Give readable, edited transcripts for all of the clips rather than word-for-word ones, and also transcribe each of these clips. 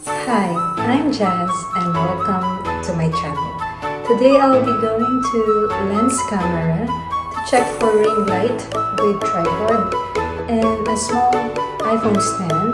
Hi, I'm Jazz and welcome to my channel. Today I'll be going to Lenz Camera to check for ring light with tripod and a small iPhone stand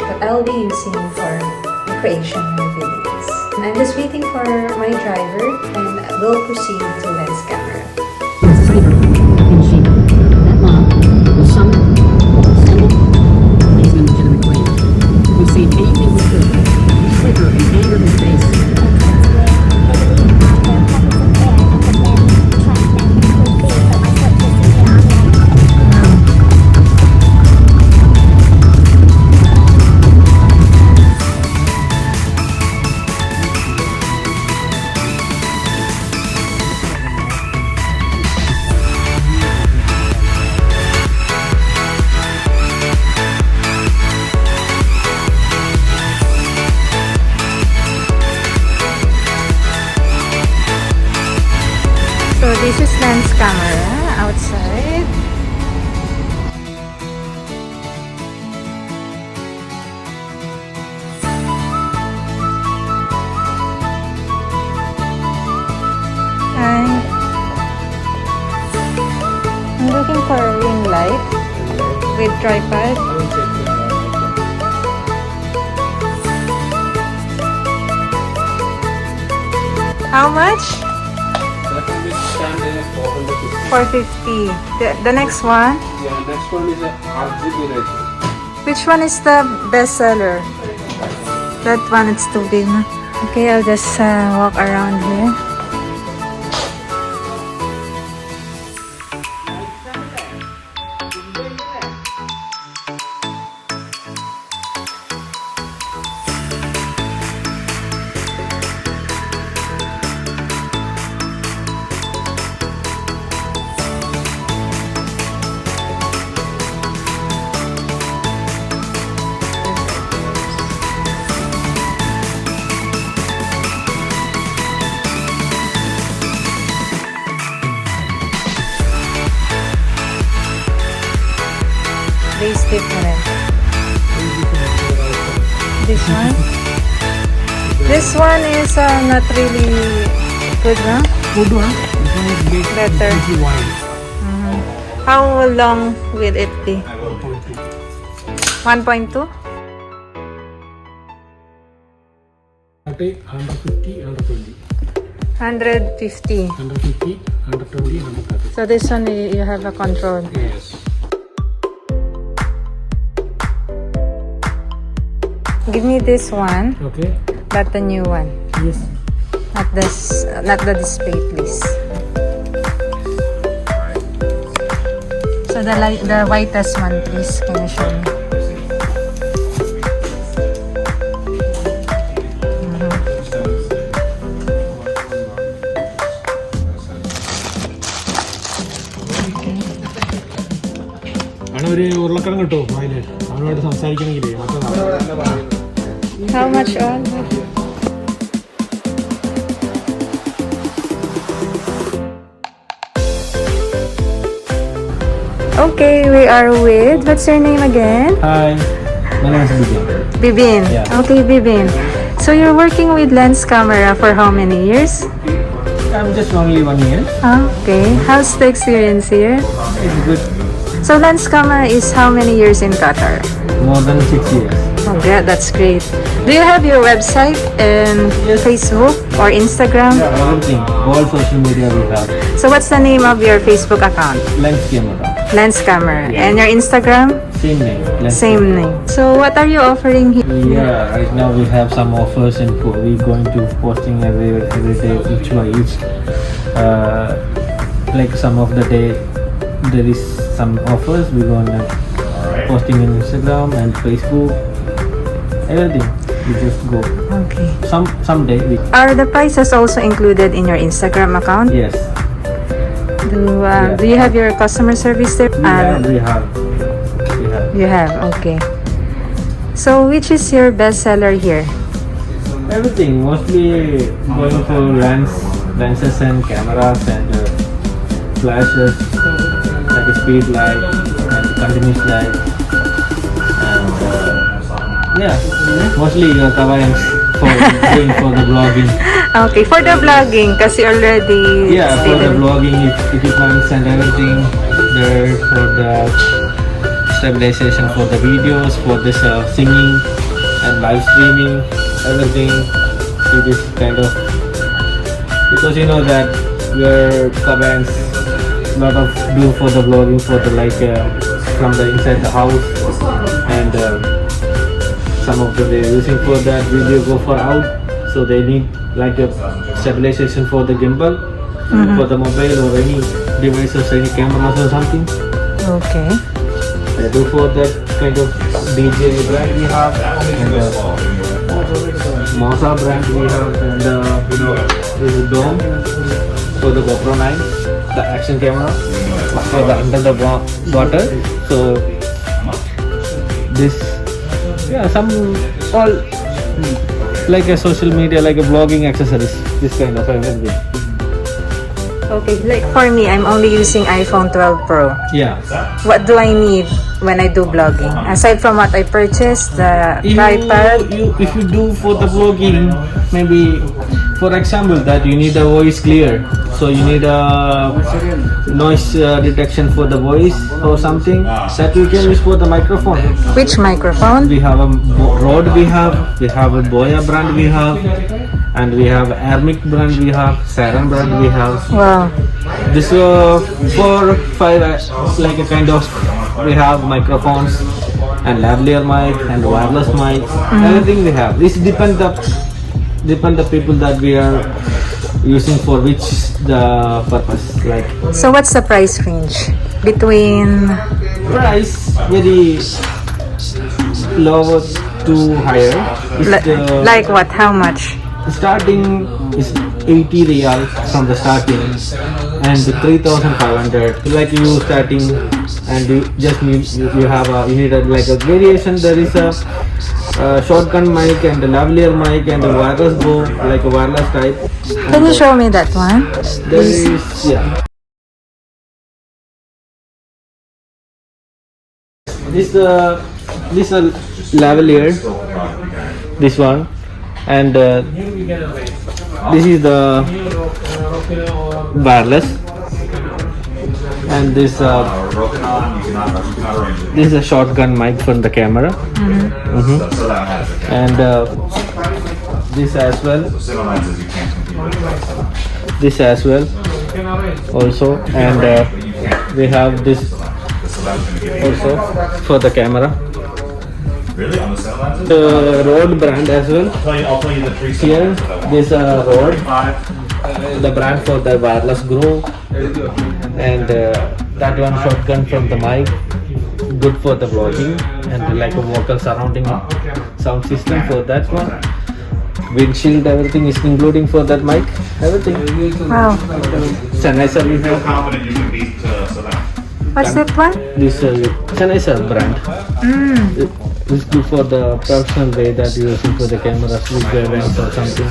that I'll be using for the creation of videos. And I'm just waiting for my driver and we'll proceed to Lenz Camera. So this is Lenz Camera outside. Hi. I'm looking for a ring light with tripod. How much? 450. The next one? Yeah, next one is a RGB light. Which one is the best seller? That one, it's too big. No? Okay, I'll just walk around here. Base different. This one? This one is not really good, no? Good one. This one is big. Better. This is wide. How long will it be? 1.2? 150, 120. 150. 150, 120, 130. So this one you have a control. Yes. Give me this one, Okay. but the new one. Yes. Not the display, please. So the whitest one, please. Can you show me? ഒരു ഉരുളക്കിഴങ്ങ് കിട്ടോ വായില് അവനോട് സംസാരിക്കണമെങ്കിലേ How much all? Okay, we are with. What's your name again? Hi, my name is Bibin. Bibin. Yeah. Okay, Bibin. So you're working with Lenz Camera for how many years? I'm just only 1 year. Okay. How's the experience here? It's good. So Lenz Camera is how many years in Qatar? More than 6 years. Oh, yeah, that's great. Do you have your website and Facebook or Instagram? Yeah, everything. All social media we have. So what's the name of your Facebook account? Lenz Camera. Lenz Camera. Yeah. And your Instagram? Same name. Lenz Same name. So what are you offering here? Yeah, right now we have some offers and we're going to posting every day each by each. Like some of the day there is some offers we're gonna posting in Instagram and Facebook. Everything. We just go. Okay. Someday we. Are the prices also included in your Instagram account? Yes. Do you have your customer service there? We have. You have, okay. So which is your best seller here? Everything. Mostly going for lenses and cameras and flashes, like a speed light and continuous light, and Yeah, mostly kabayans for doing for the vlogging. Okay, for the vlogging, kasi already Yeah, for the stated. vlogging equipments and everything. There for the stabilization for the videos, for this singing and live streaming, everything. To this kind of, because you know that your kabayans lot of do for the vlogging for the like from the inside the house, and some of them they're using for that video go for out, so they need like a stabilization for the gimbal, for the mobile or any devices, any cameras or something. Okay. They do for that kind of DJ brand we have, and Mosa brand we have, and this is Dome for the GoPro 9, the action camera for the under the water. So this, yeah, some all like a social media, like a vlogging accessories, this kind of everything. Okay, like for me, I'm only using iPhone 12 Pro. Yeah. What do I need when I do vlogging? Aside from what I purchased, the tripod. If you do for the vlogging, maybe for example that you need a voice clear, so you need a noise detection for the voice or something, that you can use for the microphone. Which microphone? We have a Rode, we have a Boya brand, we have, and we have Airmic brand, we have Saran brand, we have. Wow. This 4, 5 like a kind of, we have microphones and lavalier mic and wireless mic, everything we have. This depend the people that we are using for which the purpose. Like So what's the price range between? price very low to higher. Like what? How much? Starting is 80 riyal from the starting, and 3,500 like you starting, and you just need you need like a variation. There is a shotgun mic and a lavalier mic and a wireless go, like a wireless type. Can you show me that one? There is, yeah. This lavalier, this one, and this is the wireless, and this is a shotgun mic from the camera. And this as well, also, and we have this also for the camera. The Rode brand as well. Here, this Rode, the brand for the wireless grow, and that one shotgun from the mic, good for the vlogging, and like a vocal surrounding sound system for that one. Windshield, everything is including for that mic, everything. Wow. Sennheiser we have. Confident you can beat Saddam. What's that one? This Sennheiser brand. It's good for the professional way that you're using for the cameras with the events or something.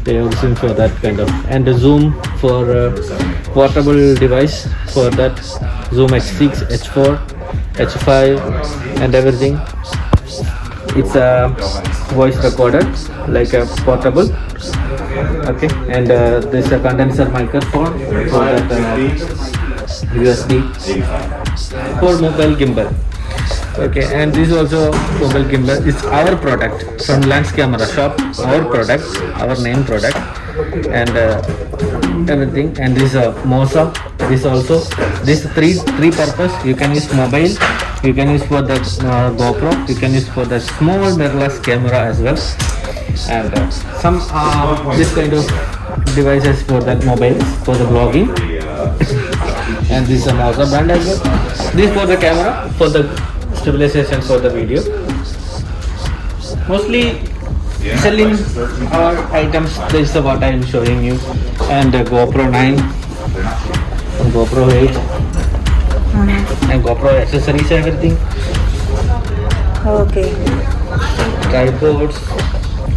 They are using for that kind of, and the zoom for portable device for that, zoom H6, H4, H5, and everything. It's a voice recorder, like a portable. Okay, and there's a condenser microphone for that USB for mobile gimbal. Okay, and this is also mobile gimbal. It's our product from Lenz Camera shop. Our product, our name product, and everything. And this Mosa. This also, this three purpose. You can use mobile. You can use for the GoPro. You can use for the small mirrorless camera as well. And some this kind of devices for that mobile for the vlogging. And this is a Mosa brand as well. This for the camera, for the stabilization for the video. Mostly selling our items. This is what I am showing you. And GoPro 9, and GoPro 8, and GoPro accessories, everything. Okay. Tripods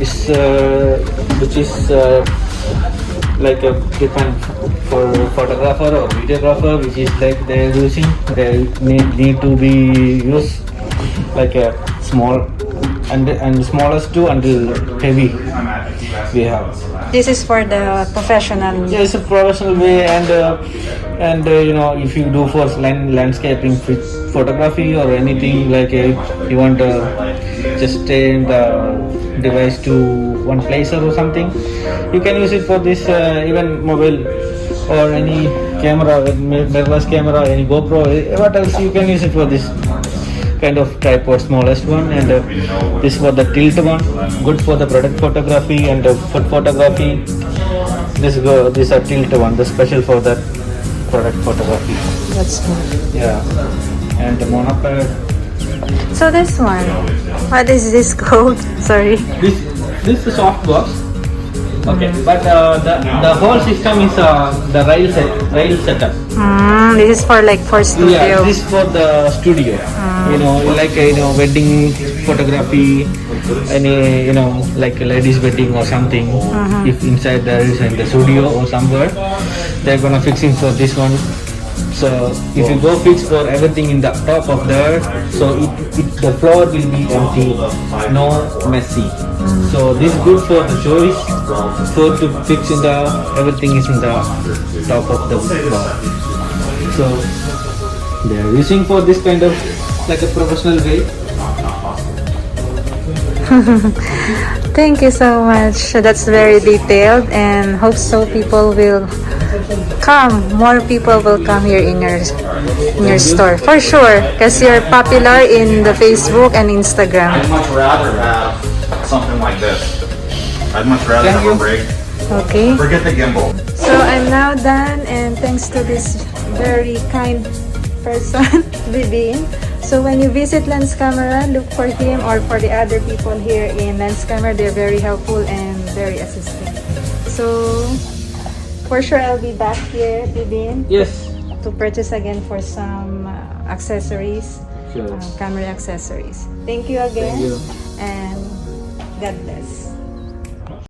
is which is like a different for photographer or videographer, which is like they are using. They need to be used like a small and the smallest to until heavy we have. This is for the professional. Yeah, it's a professional way, and you know, if you do for landscaping photography or anything like you want to just stay in the device to one place or something, you can use it for this even mobile or any camera, mirrorless camera, any GoPro, what else you can use it for this kind of tripod, smallest one, and this for the tilt one, good for the product photography and food photography. This is a tilt one, the special for that product photography. That's good. Yeah, and the monopod. So this one, what is this called? Sorry. This is soft box. Okay, but the whole system is the rail setup. This is for studio. Yeah, this is for the studio. You know, like wedding photography, any like ladies' wedding or something. If inside there is in the studio or somewhere, they're gonna fixing for this one. So if you go fix for everything in the top of there, so the floor will be empty, no messy. So this is good for the choice, for to fix in the everything is in the top of the floor. So they are using for this kind of like a professional way. Thank you so much. That's very detailed, and hope so people will come. More people will come here in your store for sure, because you're popular in the Facebook and Instagram. I'd much rather have something like this. I'd much rather have a rig. Okay. Forget the gimbal. So I'm now done, and thanks to this very kind person, Vivian. So when you visit Lenz Camera, look for him or for the other people here in Lenz Camera. They're very helpful and very assisting. So for sure I'll be back here, Vivian, Yes. to purchase again for some accessories, Sure. camera accessories. Thank you again, Thank you. and God bless.